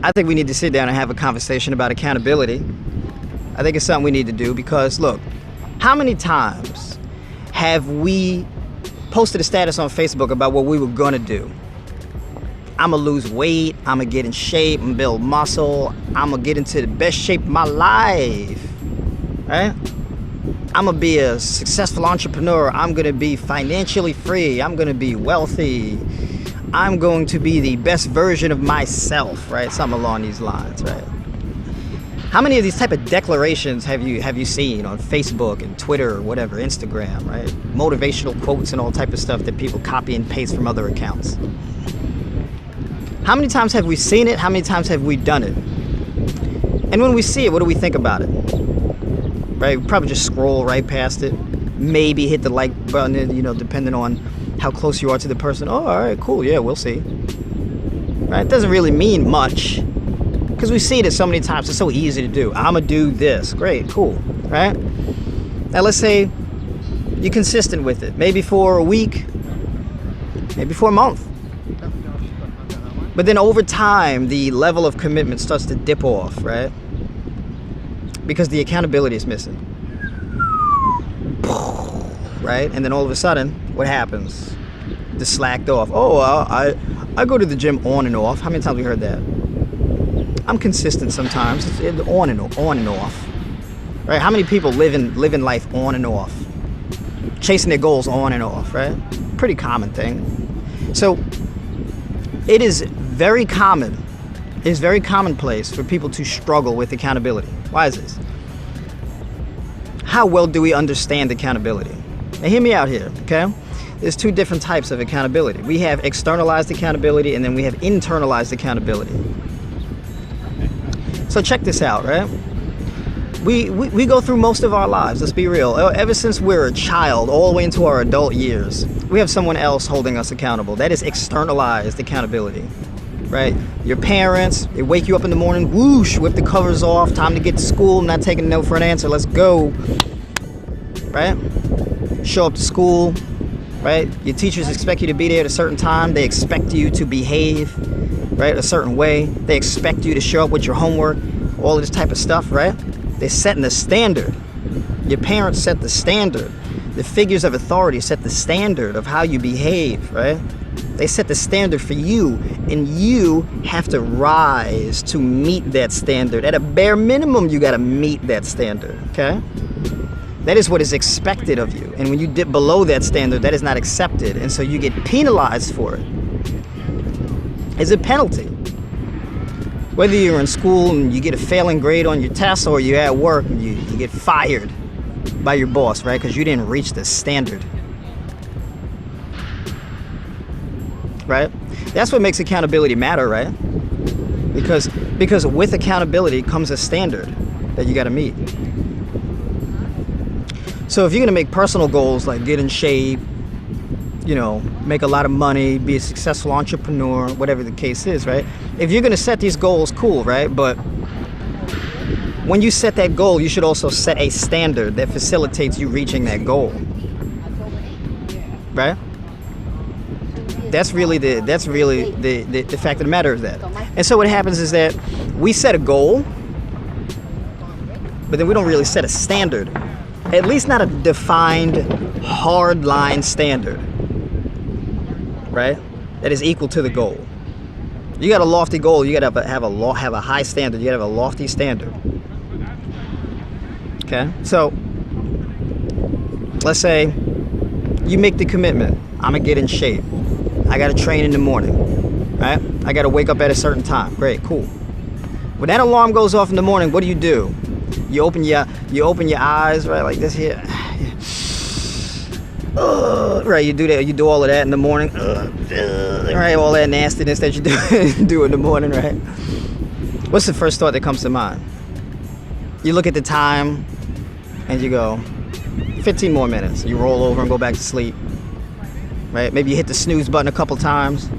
I think we need to sit down and have a conversation about accountability. I think it's something we need to do because, look, how many times have we posted a status on Facebook about what we were going to do? I'm going to lose weight, I'm going to get in shape, I'm going to build muscle, I'm going to get into the best shape of my life, right? I'm going to be a successful entrepreneur, I'm going to be financially free, I'm going to be wealthy, I'm going to be the best version of myself, right? Something along these lines, right? How many of these type of declarations have you seen on Facebook and Twitter or whatever, Instagram, right? Motivational quotes and all type of stuff that people copy and paste from other accounts. How many times have we seen it? How many times have we done it? And when we see it, what do we think about it? Right? We probably just scroll right past it. Maybe hit the like button, you know, depending on how close you are to the person. Oh, all right, cool. Yeah, we'll see. Right? It doesn't really mean much because we've seen it so many times. It's so easy to do. I'm going to do this. Great, cool. Right? Now, let's say you're consistent with it. Maybe for a week, maybe for a month. But then over time, the level of commitment starts to dip off, right? Because the accountability is missing. Right? And then all of a sudden, what happens? The slacked off. Oh, I go to the gym on and off. How many times have we heard that? I'm consistent sometimes. It's on and off. Right? How many people live in life on and off? Chasing their goals on and off, right? Pretty common thing. So it is very common. It's very commonplace for people to struggle with accountability. Why is this? How well do we understand accountability? Now hear me out here, okay? There's two different types of accountability. We have externalized accountability and then we have internalized accountability. So check this out, right? We go through most of our lives, let's be real. Ever since we're a child, all the way into our adult years, we have someone else holding us accountable. That is externalized accountability, right? Your parents, they wake you up in the morning, whoosh, whip the covers off, time to get to school, not taking no for an answer, let's go, right? Show up to school, right? Your teachers expect you to be there at a certain time. They expect you to behave, right, a certain way. They expect you to show up with your homework, all of this type of stuff, right? They're setting the standard. Your parents set the standard. The figures of authority set the standard of how you behave, right? They set the standard for you, and you have to rise to meet that standard. At a bare minimum, you got to meet that standard, okay? That is what is expected of you. And when you dip below that standard, that is not accepted. And so you get penalized for it. It's a penalty. Whether you're in school and you get a failing grade on your test or you're at work and you get fired by your boss, right? Because you didn't reach the standard. Right? That's what makes accountability matter, right? Because with accountability comes a standard that you got to meet. So if you're going to make personal goals like get in shape, you know, make a lot of money, be a successful entrepreneur, whatever the case is, right? If you're going to set these goals, cool, right? But when you set that goal, you should also set a standard that facilitates you reaching that goal, right? That's really the fact of the matter is that. And so what happens is that we set a goal, but then we don't really set a standard. At least not a defined, hard line standard, right? That is equal to the goal. You got a lofty goal, you got to have a high standard, you got to have a lofty standard. Okay? So, let's say you make the commitment, I'm going to get in shape. I got to train in the morning, right? I got to wake up at a certain time. Great, cool. When that alarm goes off in the morning, what do? You open your eyes, right, like this here. Right, you do that. You do all of that in the morning. Right, all that nastiness that you do in the morning, right? What's the first thought that comes to mind? You look at the time, and you go, 15 more minutes. You roll over and go back to sleep. Right? Maybe you hit the snooze button a couple times.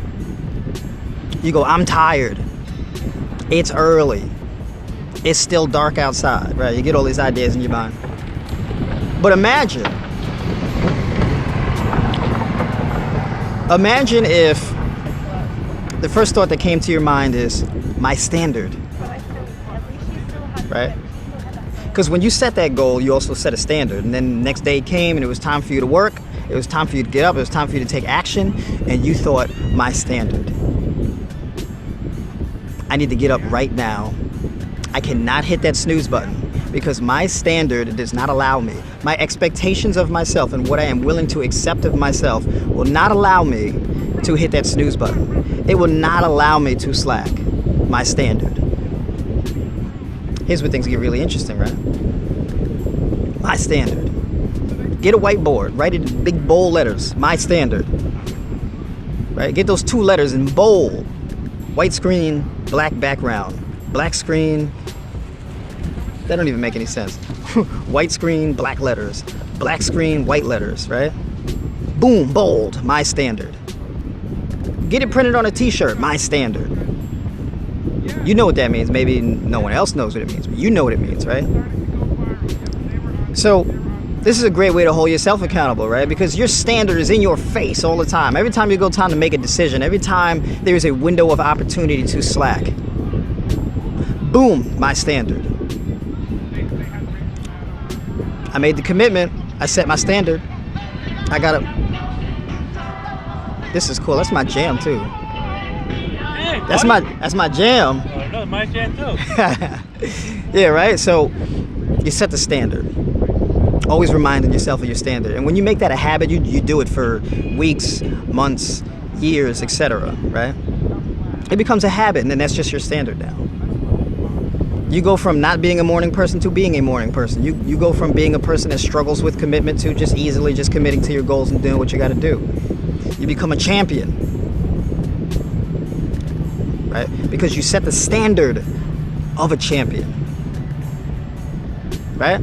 You go, I'm tired. It's early. It's still dark outside, right? You get all these ideas in your mind. But imagine if the first thought that came to your mind is, my standard, right? Because when you set that goal, you also set a standard. And then the next day came and it was time for you to work. It was time for you to get up. It was time for you to take action. And you thought, my standard. I need to get up right now. I cannot hit that snooze button because my standard does not allow me. My expectations of myself and what I am willing to accept of myself will not allow me to hit that snooze button. It will not allow me to slack. My standard. Here's where things get really interesting, right? My standard. Get a whiteboard, write it in big bold letters. My standard. Right? Get those 2 letters in bold. White screen, black background. Black screen. That don't even make any sense. White screen, black letters. Black screen, white letters, right? Boom, bold. My standard. Get it printed on a t-shirt. My standard. You know what that means. Maybe no one else knows what it means, but you know what it means, right? So this is a great way to hold yourself accountable, right? Because your standard is in your face all the time. Every time you go time to make a decision, every time there is a window of opportunity to slack, boom, my standard. I made the commitment. I set my standard. I gotta. This is cool. That's my jam too. Hey, that's my jam. No, my jam too. Yeah, right. So you set the standard. Always reminding yourself of your standard. And when you make that a habit, you do it for weeks, months, years, etc. Right? It becomes a habit, and then that's just your standard now. You go from not being a morning person to being a morning person. You go from being a person that struggles with commitment to just easily just committing to your goals and doing what you got to do. You become a champion, right? Because you set the standard of a champion, right?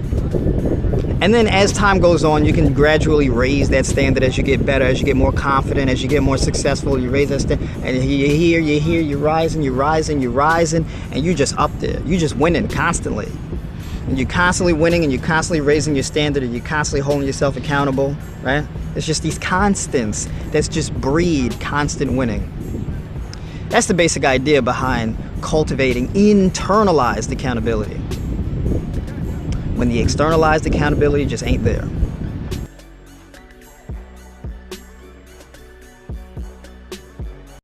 And then as time goes on, you can gradually raise that standard as you get better, as you get more confident, as you get more successful. You raise that standard, and you're rising, and you're just up there. You're just winning constantly. And you're constantly winning, and you're constantly raising your standard, and you're constantly holding yourself accountable, right? It's just these constants that's just breed constant winning. That's the basic idea behind cultivating internalized accountability. When the externalized accountability just ain't there.